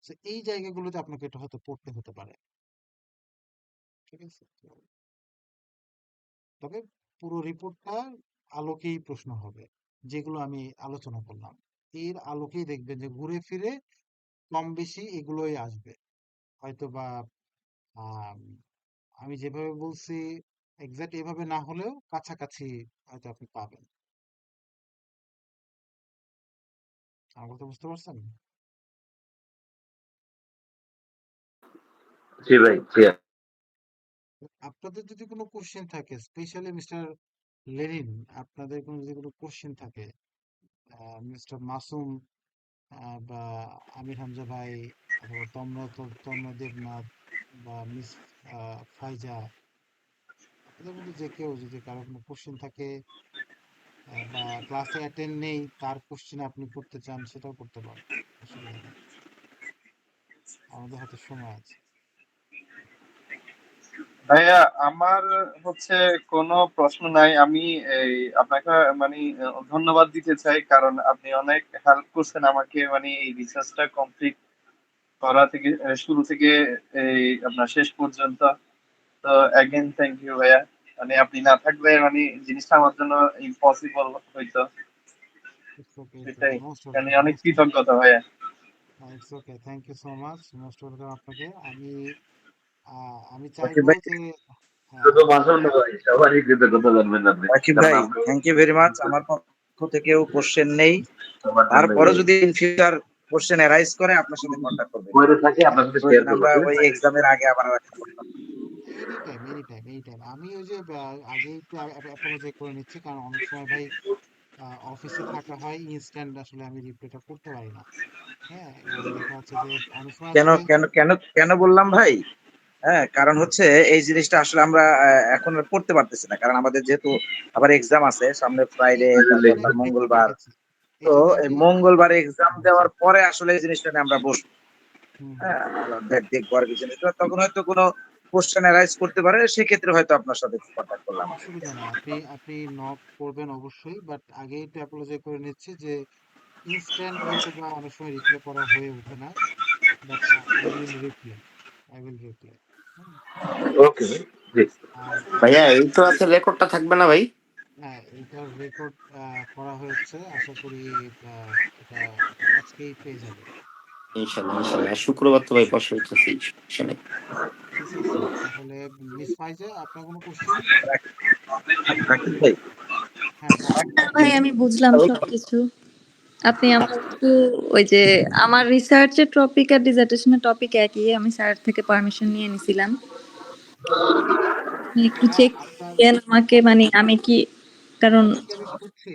সো এই জায়গাগুলোতে আপনাকে এটা হয়তো পড়তে হতে পারে। ঠিক আছে, তবে পুরো রিপোর্টটা আলোকেই প্রশ্ন হবে, যেগুলো আমি আলোচনা করলাম এর আলোকেই দেখবেন যে ঘুরে ফিরে কম বেশি এগুলোই আসবে। হয়তো বা আম, আমি যেভাবে বলছি এক্সাক্ট এভাবে না হলেও কাছাকাছি হয়তো আপনি পাবেন। আমার কথা বুঝতে পারছেন? জি ভাই, জি। আপনাদের যদি কোনো কোশ্চেন থাকে, স্পেশালি মিস্টার লেনিন, আপনাদের কোনো যদি কোনো কোশ্চেন থাকে, মিস্টার মাসুম বা আমির হামজা ভাই, অথবা তন্ময় দেবনাথ বা মিস ফাইজা, আপনাদের মধ্যে যে কেউ যদি কারো কোনো কোশ্চেন থাকে বা ক্লাসে অ্যাটেন্ড নেই তার কোশ্চেন আপনি করতে চান, সেটাও করতে পারেন, অসুবিধা নেই, আমাদের হাতে সময় আছে। ভাইয়া, আমার হচ্ছে কোনো প্রশ্ন নাই। আমি এই আপনাকে মানে ধন্যবাদ দিতে চাই, কারণ আপনি অনেক হেল্প করছেন আমাকে, মানে এই রিসার্চটা কমপ্লিট করা থেকে শুরু থেকে এই আপনার শেষ পর্যন্ত। তো অ্যাগেন থ্যাংক ইউ ভাইয়া। মানে আপনি না থাকলে মানে জিনিসটা আমার জন্য ইম্পসিবল হইতো। ইটস ওকে, ইটস ওকে, সেটাই, মোস্ট মানে ওয়েলকাম, অনেক মোস্ট কৃতজ্ঞতা ভাইয়া। It's okay, thank you so much, most welcome আপনাকে। আমি আমি রাকিব চাইবো ভাই, যে শুধু আমি মাসুল না ভাই, সবারই কৃতজ্ঞতা জানবেন আপনি, রাকিব কারণ ভাই, আমরা থ্যাংক ইউ ভেরি মাচ। আমার পক্ষ থেকেও কোশ্চেন নেই। আমার জন্য তারপরে যদি ইন ফিউচার কোশ্চেন অ্যারাইজ করে আপনার সাথে কন্ট্যাক্ট করবেন। করে থাকি, আপনার সাথে শেয়ার প্রয়োজন করবো, আমরা ঠিক ওই আছে? এক্সামের আগে আবার আরেকটা করতাম। Any time any time any time আমি ওই যে আগে একটু অ্যাপোলোজাইজ করে নিচ্ছি, কারণ অনেক সময় ভাই অফিসে থাকা হয়, ইনস্ট্যান্ট আসলে আমি রিপ্লাইটা করতে পারি না। হ্যাঁ, এবং দেখা যাচ্ছে যে অনেক সময় কেন আসলে কেন কেন কেন বললাম ভাই? হ্যাঁ, কারণ হচ্ছে এই জিনিসটা আসলে আমরা এখন আর করতে পারতেছি না। কারণ আমাদের যেহেতু আবার এক্সাম আছে সামনে, এই ফ্রাইডে, এই তারপর জন্য আপনার আমি ব্রেক করে মঙ্গলবার। রেখেছি, এই তো জন্য এই আমি মঙ্গলবারে এক্সাম দেওয়ার পরে আসলে এই জিনিসটা নিয়ে আমরা বসবো। হুম হুম হ্যাঁ, আমরা দেখবো আর কি জিনিসটা। তখন হয়তো কোনো কোশ্চেন অ্যারাইজ করতে পারে। সেক্ষেত্রে হয়তো আপনার সাথে কন্ট্যাক্ট করলাম আরকি। অসুবিধা নাই, আপনি আপনি নক করবেন অবশ্যই, বাট আগে একটু অ্যাপোলোজাইজ করে নিচ্ছি যে ইনস্ট্যান্ট হয়তো বা অনেক সময় রিপ্লাই করা হয়ে ওঠে না, but I will reply, I will reply. Okay ভাই, জি। আর ভাইয়া এই তো আছে রেকর্ডটা থাকবে না ভাই? হ্যাঁ, এইটার রেকর্ড করা হয়েছে, আশা করি আহ, এটা আজকেই পেয়ে যাবে। ইনশাল্লাহ ইনশাল্লাহ। আর শুক্রবার তো ভাই বসে হইতেছি, সমস্যা নেই। ঠিক আছে, তাহলে মিস ফাইজা, আপনার কোনো কোশ্চেন? রাকিব ভাই, হ্যাঁ বলেন। না ভাই, আমি বুঝলাম সবকিছু। আপনি আমাকে একটু ওই যে আমার রিসার্চের টপিক আর ডিসার্টেশনের টপিক একই, আমি স্যার থেকে পারমিশন নিয়ে নিছিলাম। আপনি একটু হ্যাঁ চেক আপনার দেন আমাকে, মানে আমি কি, কারণ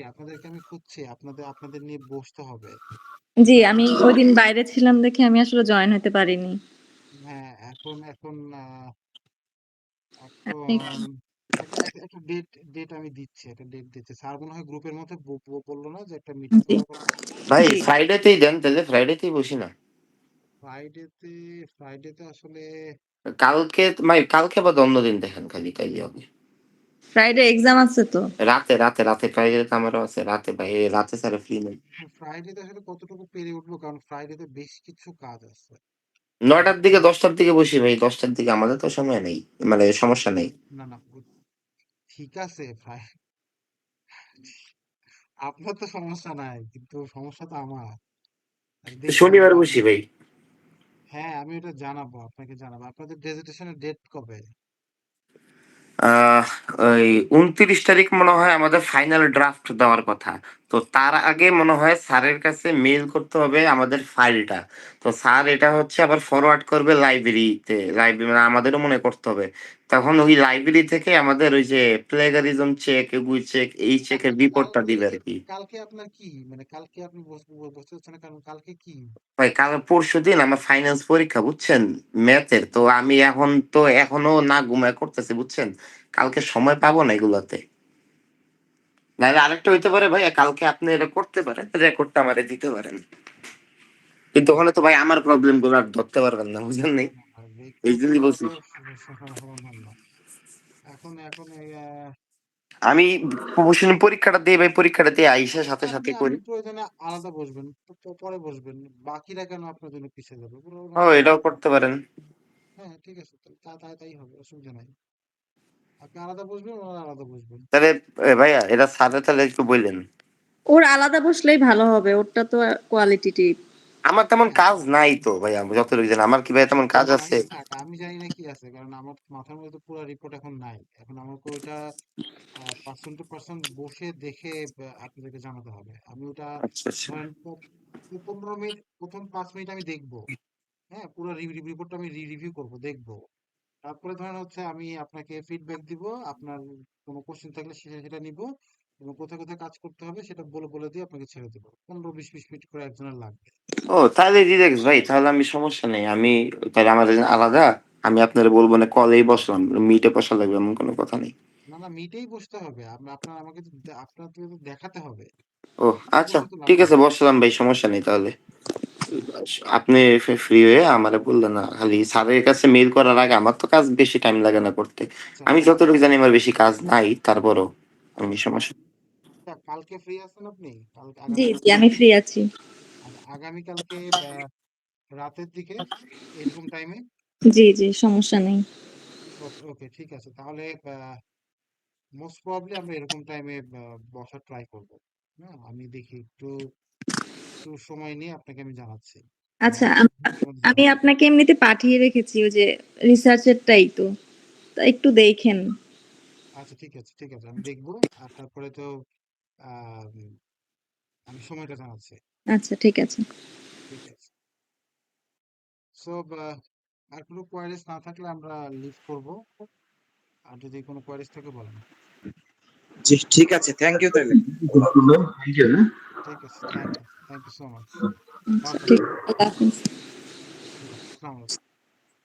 আপনাদেরকে আমি খুঁজছি, আপনাদের আপনাদের নিয়ে বসতে হবে। জি হ্যাঁ আমি ওই দিন বাইরে ছিলাম দেখে আমি আসলে জয়েন হতে পারিনি। হ্যাঁ, এখন এখন আপনি এখন একটা একটা একটা ডেট ডেট আমি দিচ্ছি, একটা ডেট দিচ্ছি। স্যার মনে হয় গ্রুপের মধ্যে বললো না যে একটা মিটিং জি করার কথা? ভাই জি ফ্রাইডেতেই দেন, তাহলে ফ্রাইডেতেই বসি না। ফ্রাইডেতে ফ্রাইডেতে আসলে কালকে ভাই, কালকে বা অন্য দিন দেখেন, খালি তাই হবে। ফ্রাইডে এক্সাম আছে তো। রাতে রাতে রাতে ফ্রাইডে আমারও আছে রাতে, ভাই এই রাতে স্যার ফ্রি নেই। ফ্রাইডেতে আসলে কতটুকু পেরে উঠবো, কারণ ফ্রাইডেতে বেশ কিছু কাজ আছে। 9টার দিকে 10টার দিকে বসি ভাই, 10টার দিকে আমাদের তো সময় নেই, মানে সমস্যা নেই। না না ঠিক আছে, আপনার তো সমস্যা নাই, কিন্তু সমস্যা তো আমার। দেখি আমি শনিবার বসি ভাই। হ্যাঁ আমি ওটা জানাবো, আপনাকে জানাবো। আপনাদের ডেজিটেশনের ডেট কবে? আহ ওই 29 তারিখ মনে হয় আমাদের ফাইনাল ড্রাফট দেওয়ার কথা। তো তার আগে মনে হয় স্যারের কাছে মেইল করতে হবে আমাদের ফাইলটা। তো স্যার এটা হচ্ছে আবার ফরওয়ার্ড করবে লাইব্রেরিতে, লাইব্রেরি মানে আমাদেরও মনে করতে হবে। তখন ওই লাইব্রেরি থেকে আমাদের ওই যে প্লেগারিজম চেক, এগুই চেক, এই চেকের আপনার রিপোর্টটা দিবে আর কি। কালকে আপনার কি, মানে কালকে আপনি বসতে হচ্ছে না, কারণ কালকে কি? ভাই কাল পরশুদিন আমার ফাইন্যান্স পরীক্ষা, বুঝছেন, ম্যাথের। তো আমি এখন তো এখনো না ঘুমায় করতেছি, বুঝছেন। কালকে সময় পাবো না এগুলাতে। নাহলে আরেকটা হইতে পারে ভাই, কালকে আপনি এটা করতে পারেন, রেকর্ডটা আমারে দিতে পারেন। কিন্তু ওখানে তো ভাই আমার প্রবলেম গুলো আর ধরতে পারবেন না, বুঝলেন নাই। এই রেকর্ড জন্যই বলছি সম্ভব না। এখন এখন আমি প্রমোশন পরীক্ষাটা দিয়ে, ভাই পরীক্ষাটা দিয়ে আইসা সাথে আপনি সাথে আপনি করি। প্রয়োজনে আলাদা বসবেন, পরে বসবেন। বাকিরা কেন আপনার জন্য পিছিয়ে যাবে? ও এটাও করতে পারেন। হ্যাঁ ঠিক আছে, তাই হবে, অসুবিধা নাই। আপনি আলাদা বসবেন, ওরা আলাদা বসবেন। তাহলে ভাইয়া এটা স্যারে তাহলে একটু বললেন। ওর আলাদা বসলেই ভালো হবে, ওরটা তো কোয়ালিটিটিভ। আমার তেমন হ্যাঁ কাজ নাই তো ভাইয়া, যতটুকু জানি। আমার কি ভাই তেমন কাজ আছে? আমি জানি না কি আছে, কারণ আমার মাথার মধ্যে তো পুরো রিপোর্ট এখন নাই। এখন আমাকে ওইটা পার্সন টু পার্সন বসে দেখে আপনাদেরকে জানাতে হবে। আমি ওটা আচ্ছা আচ্ছা। ধরেন 15 মিনিট, প্রথম 5 মিনিট আমি দেখবো। হ্যাঁ, পুরো রিপোর্টটা আমি রিভিউ করব, দেখবো। তারপরে ধরেন হচ্ছে আমি আপনাকে ফিডব্যাক দিব। আপনার কোনো কোশ্চেন থাকলে সেটা সেটা নিব, এবং কোথায় কোথায় কাজ করতে হবে সেটা বলে বলে দিয়ে আপনাকে ছেড়ে দেবো। 15-20 মিনিট করে একজনের লাগবে। ও তাহলে রিল্যাক্স ভাই, তাহলে আমি সমস্যা নেই। আমি তাহলে আমাদের আলাদা, আমি আপনার বলবো না, কলেই বসলাম, মিটে বসা লাগবে এমন কোনো কথা নেই। না না, মিটেই বসতে হবে। আপনার আমাকে তো আপনার তো দেখাতে হবে। ও মিটে আচ্ছা, বসে তো লাভ ঠিক নেই। আছে বসলাম ভাই, সমস্যা নেই তাহলে। আপনি ফ্রি হয়ে আমারে বললেন না, খালি স্যারের কাছে মেইল করার আগে। আমার তো কাজ বেশি টাইম লাগে না করতে। আচ্ছা আমি যতটুকু জানি আমার বেশি কাজ নাই, তারপরও আমি সমস্যা। কালকে ফ্রি আছেন আপনি? জি জি আগামীকালকে? আমি ফ্রি আছি। আচ্ছা, আগামীকালকে রাতের দিকে এরকম টাইমে? জি জি সমস্যা নেই। ওকে ওকে, ঠিক আছে তাহলে। মোস্ট প্রবাবলি আমরা এরকম টাইমে বসার ট্রাই করব। হ্যাঁ, আমি দেখি একটু একটু সময় নিয়ে আপনাকে আমি জানাচ্ছি। আচ্ছা মিনিটের মধ্যে আমি জানাবো। আপনাকে এমনিতে পাঠিয়ে রেখেছি ওই যে রিসার্চেরটাই তো তা একটু দেখেন। আচ্ছা ঠিক আছে, ঠিক আছে, আমি দেখবো। আর তারপরে তো আহ, উম, আমি সময়টা জানাচ্ছি। আচ্ছা ঠিক আছে। ঠিক আছে। সো আর কোনো কোয়ারিজ না থাকলে আমরা লিভ করব। আর যদি কোনো কোয়ারিজ থাকে বলেন। জি ঠিক আছে, থ্যাংক ইউ তাহলে। Thank you. ঠিক আছে, থ্যাংক ইউ সো মাচ। আচ্ছা ভালো ঠিক থাকবেন। আল্লাহ হাফেজ। ঠিক আছে, আসসালামু আলাইকুম।